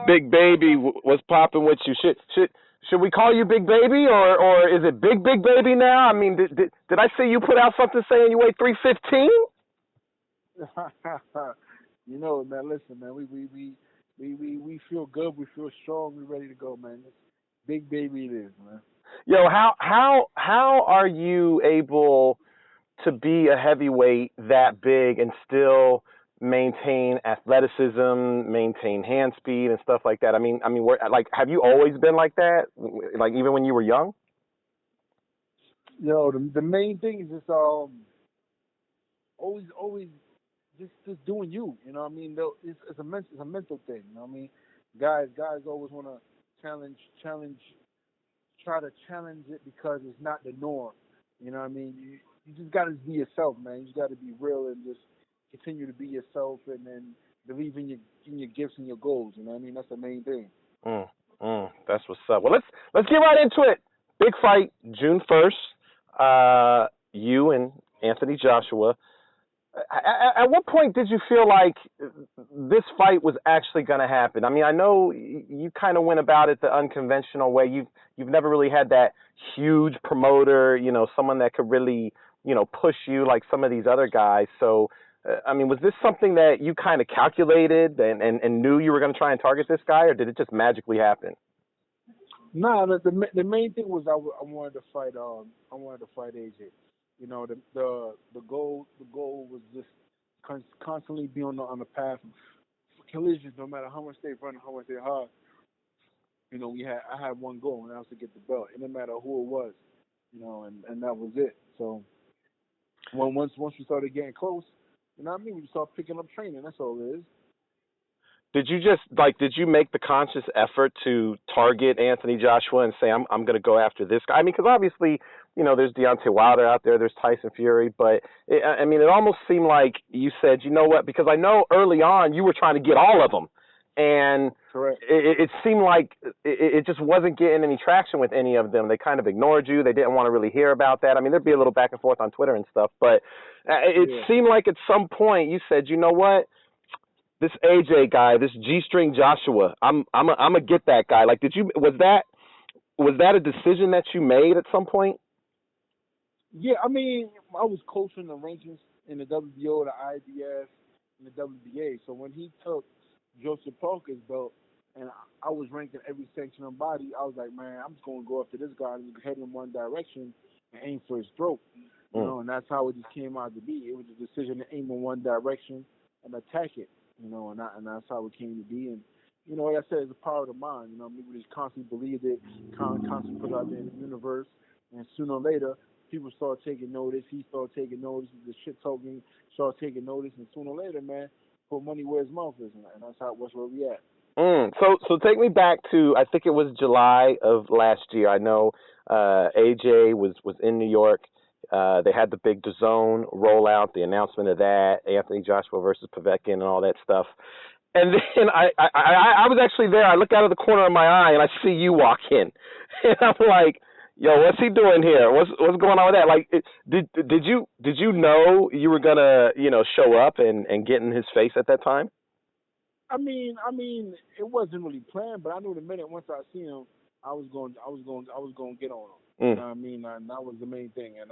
Big Baby was popping with you. Should we call you Big Baby or is it Big Baby now? I mean, did I see you put out something saying you weigh 315? Man. Listen, man. We feel good. We feel strong. We ready to go, man. It's Big Baby, it is, man. Yo, how are you able to be a heavyweight that big and still maintain athleticism, maintain hand speed and stuff like that? Like, have you always been like that? Like, even when you were young? The main thing is just always just doing you. You know what I mean? Though it's a mental thing. You know what I mean? Guys always want to challenge, try to challenge it because it's not the norm. You know what I mean? You just got to be yourself, man. You just got to be real and just continue to be yourself, and then believe in your gifts and your goals. You know what I mean? That's the main thing. That's what's up. Well, let's get right into it. Big fight, June 1st. You and Anthony Joshua. At what point did you feel like this fight was actually going to happen? I mean, I know you kind of went about it the unconventional way. You've never really had that huge promoter, someone that could really, push you like some of these other guys. So, I mean, was this something that you kind of calculated and knew you were going to try and target this guy, or did it just magically happen? Nah, the main thing was I wanted to fight AJ. The goal was just constantly be on the path for collisions, no matter how much they run, how much they hard. I had one goal, and that was to get the belt. It didn't matter who it was, and that was it. So once we started getting close, you know what I mean, we started picking up training. That's all it is. Did you make the conscious effort to target Anthony Joshua and say, I'm going to go after this guy? I mean, because obviously, there's Deontay Wilder out there, there's Tyson Fury, but it almost seemed like you said, you know what, because I know early on you were trying to get all of them. And Correct. it seemed like it just wasn't getting any traction with any of them. They kind of ignored you. They didn't want to really hear about that. I mean, there'd be a little back and forth on Twitter and stuff, but it seemed like at some point you said, you know what, this AJ guy, this G String Joshua, I'm gonna get that guy. Like, was that a decision that you made at some point? Yeah, I mean, I was coaching the rankings in the WBO, the IBF, and the WBA. So when he took Joseph Parker's belt, and I was ranked in every section of body, I was like, man, I'm just gonna go after this guy and head in one direction and aim for his throat. And that's how it just came out to be. It was a decision to aim in one direction and attack it. And that's how it came to be. And like I said, it's a power of the mind. We just constantly believed it, constantly put it out there in the universe, and sooner or later, people start taking notice. He started taking notice. The shit talking started taking notice, and sooner or later, man, put money where his mouth is, and that's where we at. So take me back to, I think it was July of last year. I know AJ was in New York. They had the big DAZN rollout, the announcement of that, Anthony Joshua versus Povetkin and all that stuff. And then I was actually there. I look out of the corner of my eye and I see you walk in, and I'm like, "Yo, what's he doing here? What's going on with that?" Like, did you know you were gonna show up and get in his face at that time? I mean, it wasn't really planned, but I knew the minute once I seen him, I was going to get on him. You know what I mean? And that was the main thing. And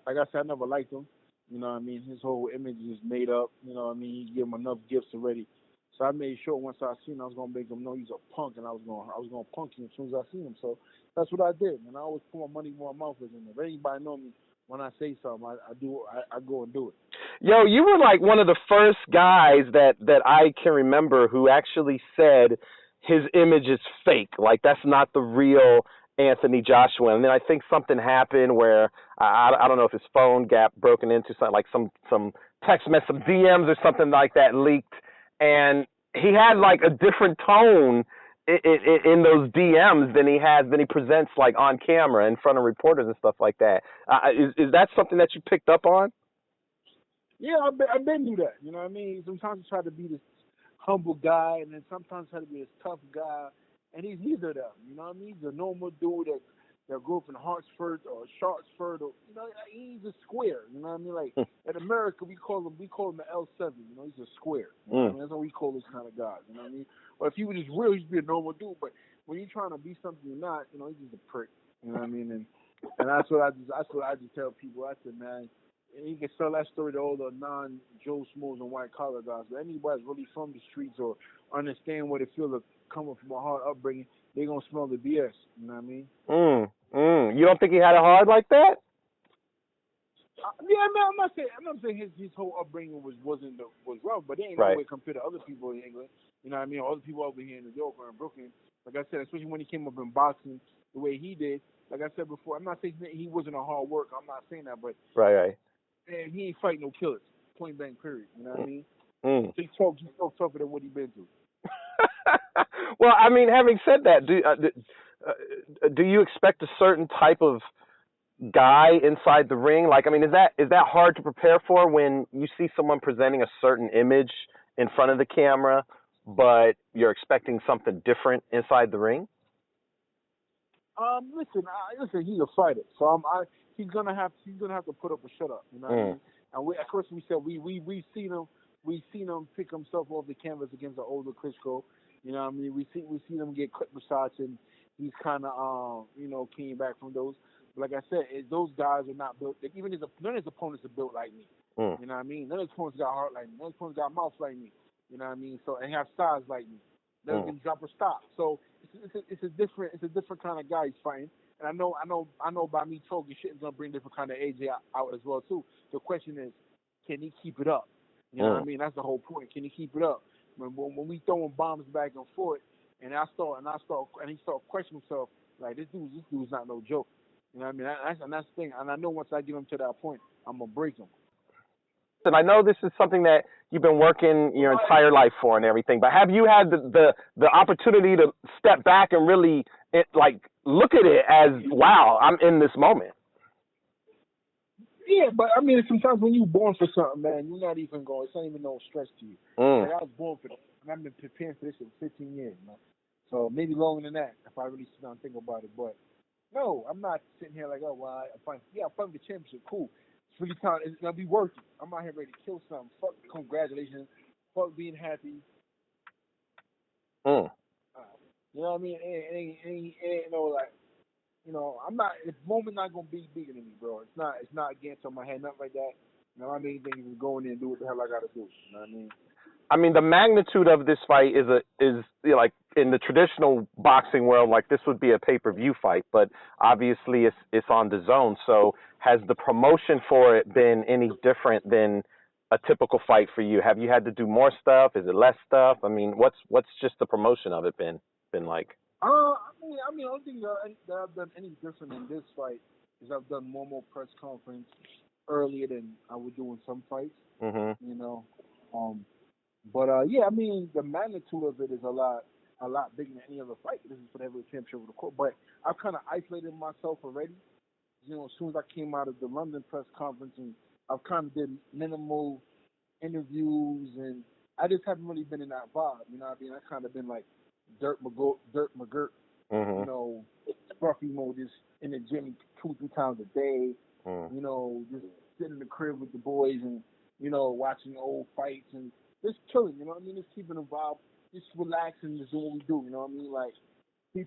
like I said, I never liked him. You know what I mean? His whole image is made up. You know what I mean? He gave him enough gifts already. So I made sure once I seen him, I was gonna make him know he's a punk, and I was gonna punk him as soon as I seen him. So that's what I did. And I always put my money where my mouth is. And if anybody know me, when I say something, I go and do it. Yo, you were like one of the first guys that I can remember who actually said his image is fake. Like, that's not the real Anthony Joshua. And then I think something happened where I don't know if his phone got broken into, something like some text message, some DMs or something like that leaked, and he had like a different tone in those DMs than he presents like on camera in front of reporters and stuff like that. Is that something that you picked up on? Yeah, I've been through that. You know what I mean? Sometimes I try to be this humble guy, and then sometimes I try to be this tough guy, and he's neither of them. You know what I mean? He's a normal dude that grew up in Hartsford or Sharpsford, or he's a square. You know what I mean? Like in America, we call him the L7. He's a square. You know what I mean? That's what we call those kind of guys. You know what I mean? Or if he was just real, he'd just be a normal dude. But when you're trying to be something you're not, he's just a prick. You know what I mean? And that's what I just tell people. I said, man, and you can sell that story to all the non Joe Schmoes and white collar guys. But anybody's really from the streets or understand what it feels like coming from a hard upbringing, they gonna smell the BS. You know what I mean? You don't think he had it hard like that? Yeah, man, I'm not saying his whole upbringing was rough, but they ain't Right. no way compared to other people in England. You know what I mean? Or other people over here in New York or in Brooklyn. Like I said, especially when he came up in boxing the way he did. Like I said before, I'm not saying that he wasn't a hard worker. I'm not saying that, but Right. man, he ain't fighting no killers. Point blank, period. You know what I mean? Mm. He talk tougher than what he been through. Well, I mean, having said that, do you expect a certain type of guy inside the ring? Like, I mean, is that hard to prepare for when you see someone presenting a certain image in front of the camera, but you're expecting something different inside the ring? Listen, he's a fighter, so he's gonna have to put up or shut up. You know what I mean? And of course, we said we seen him pick himself off the canvas against the older Klitschko. You know what I mean? We see him get clip shots, and he's kind of came back from those. But like I said, those guys are not built. Even none of his opponents are built like me. You know what I mean? None of his opponents got heart like me. None of his opponents got mouth like me. You know what I mean? So and have size like me. They can drop or stop. So it's a different kind of guy he's fighting. And I know by me talking shit is gonna bring different kind of AJ out as well too. The question is, can he keep it up? You know what I mean? That's the whole point. Can he keep it up? When we throwing bombs back and forth, and he start questioning himself, like this dude's not no joke. You know what I mean? That's the thing. And I know once I get him to that point, I'm gonna break him. And I know this is something that you've been working your entire life for and everything, but have you had the opportunity to step back and really look at it as, wow, I'm in this moment? Yeah, but I mean, sometimes when you're born for something, man, you're not even going. It's not even no stress to you. Like I was born for this, and I've been preparing for this for 15 years, man. So maybe longer than that if I really sit down and think about it. But no, I'm not sitting here like, oh, well, I'm fighting for the championship. Cool. It's really time. It's gonna be worth it. I'm out here ready to kill something. Fuck congratulations. Fuck being happy. You know what I mean? Ain't no like. I'm not. The moment not gonna be bigger than me, bro. It's not against on my head, nothing like that. You know, I mean, things is go in there and do what the hell I gotta do. You know what I mean? I mean, the magnitude of this fight is like in the traditional boxing world, like this would be a pay-per-view fight, but obviously it's on the zone. So has the promotion for it been any different than a typical fight for you? Have you had to do more stuff? Is it less stuff? I mean, what's just the promotion of it been like? I mean, the only thing that I've done any different in this fight is I've done more press conference earlier than I would do in some fights. You know, but yeah, I mean, the magnitude of it is a lot bigger than any other fight. This is for the heavyweight championship of the court. But I've kind of isolated myself already. You know, as soon as I came out of the London press conference, and I've kind of did minimal interviews, and I just haven't really been in that vibe. You know what I mean? I've kind of been like Dirt McGirt, you know, scruffy mode, just in the gym 2-3 times a day. You know, just sitting in the crib with the boys and, you know, watching old fights and just chilling, you know what I mean? Just keeping involved, just relaxing, just doing what we do, you know what I mean? Like,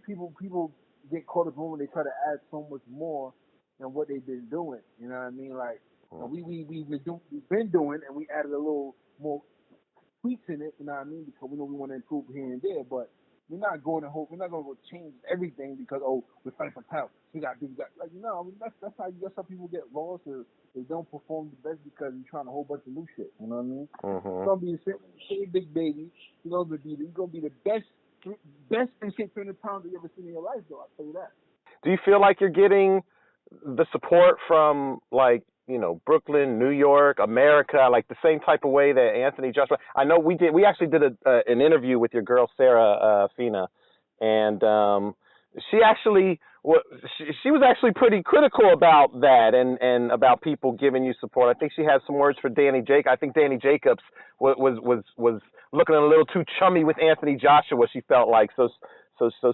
people get caught up when they try to add so much more than what they've been doing, you know what I mean? Like, we've been doing, and we added a little more tweaks in it, you know what I mean? Because we know we want to improve here and there, but we're not going to go change everything because we're fighting for title. We got to do that. Like no, I mean, that's how people get lost or they don't perform the best because you're trying a whole bunch of new shit. You know what I mean? You're gonna be the same big baby. You're gonna be the best in shape 300 pounds you ever seen in your life, though. I'll tell you that. Do you feel like you're getting the support from Brooklyn, New York, America, like the same type of way that Anthony Joshua? I know we actually did an interview with your girl Sarah Fina, and she was actually pretty critical about that and about people giving you support. I think she has some words for Danny Jacobs. I think Danny Jacobs was looking a little too chummy with Anthony Joshua. She felt like so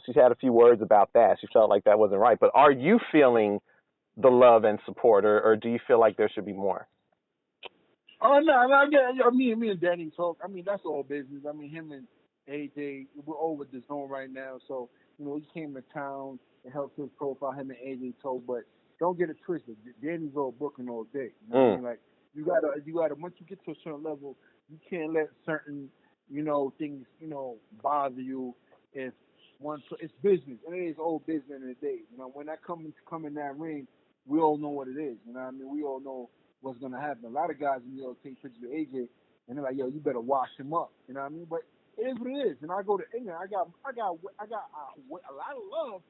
she had a few words about that. She felt like that wasn't right. But are you feeling the love and support, or do you feel like there should be more? Oh no, me and Danny talk. I mean, that's all business. I mean, him and AJ, we're over the zone right now, so he came to town and helped his profile. Him and AJ told, but don't get it twisted. Danny's all Brooklyn all day. You know what I Mm. mean? Like you gotta. Once you get to a certain level, you can't let certain things bother you. If it's business, and it is old business in the day. When that come in that ring, we all know what it is. You know what I mean? We all know what's gonna happen. A lot of guys in New York take pictures of AJ, and they're like, "Yo, you better wash him up." You know what I mean? But it is what it is. And I go to England. I got a lot of love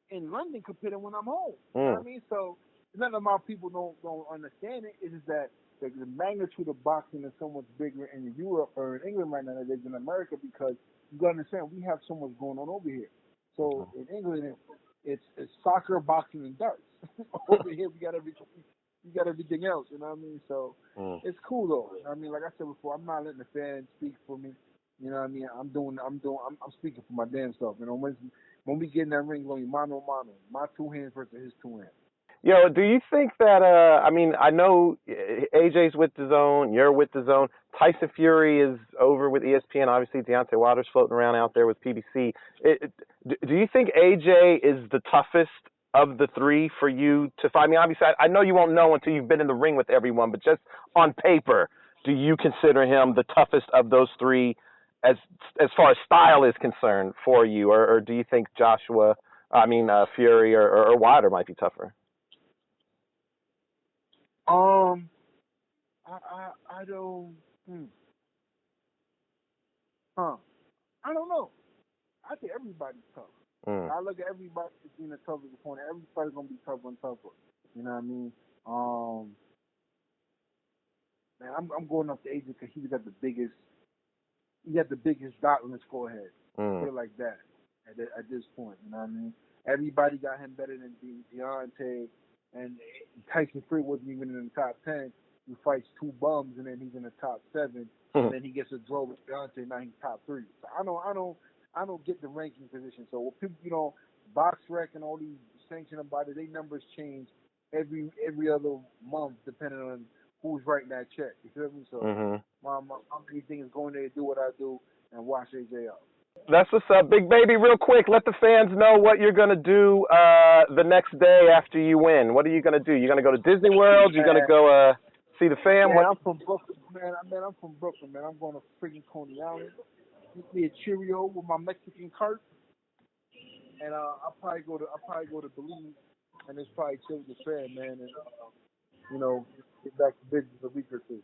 in London compared to when I'm home. You know what I Mm. mean? So none of my people don't understand it. It is that the magnitude of boxing is so much bigger in Europe or in England right now than it is in America because you gotta understand we have so much going on over here. So in England it's soccer, boxing, and darts. Over here we got everything. We got everything else. You know what I mean? So Mm. it's cool though. You know what I mean, like I said before, I'm not letting the fans speak for me. You know what I mean? I'm speaking for my damn self. When we get in that ring, it's gonna be mano a mano, my two hands versus his two hands. Yo, do you think that I mean, I know AJ's with the zone, you're with the zone. Tyson Fury is over with ESPN. Obviously, Deontay Wilder's floating around out there with PBC. Do you think AJ is the toughest of the three for you to fight? I mean, obviously, I know you won't know until you've been in the ring with everyone, but just on paper, do you consider him the toughest of those three as far as style is concerned for you, or do you think Fury or Wilder might be tougher? Um, I don't. Huh. I don't know. I think everybody's tough. Mm. I look at everybody as being a toughest opponent. Everybody's gonna be tougher and tougher. You know what I mean? Man, I'm going up to AJ because he got the biggest. He got the biggest dot on his forehead. Mm. Put it like that. At this point, you know what I mean? Everybody got him better than Deontay, and Tyson Fury wasn't even in the top 10. He fights two bums, and then he's in the top 7. And then he gets a draw with Deontay. Now he's top 3. So I don't get the ranking position. So with people, BoxRec and all these sanctioned about it, they numbers change every other month depending on who's writing that check. You feel me? So Mm-hmm. my main thing is going there to do what I do and watch AJ out. That's what's up, Big Baby. Real quick, let the fans know what you're gonna do the next day after you win. What are you gonna do? You gonna go to Disney World? You gonna go see the fam? Man, I'm from Brooklyn, man. I'm from Brooklyn, man. I'm going to freaking Coney Island. Get me a Cheerio with my Mexican cart, and I'll probably go to Belize, and it's probably chill with the fam, man, and get back to business a week or two.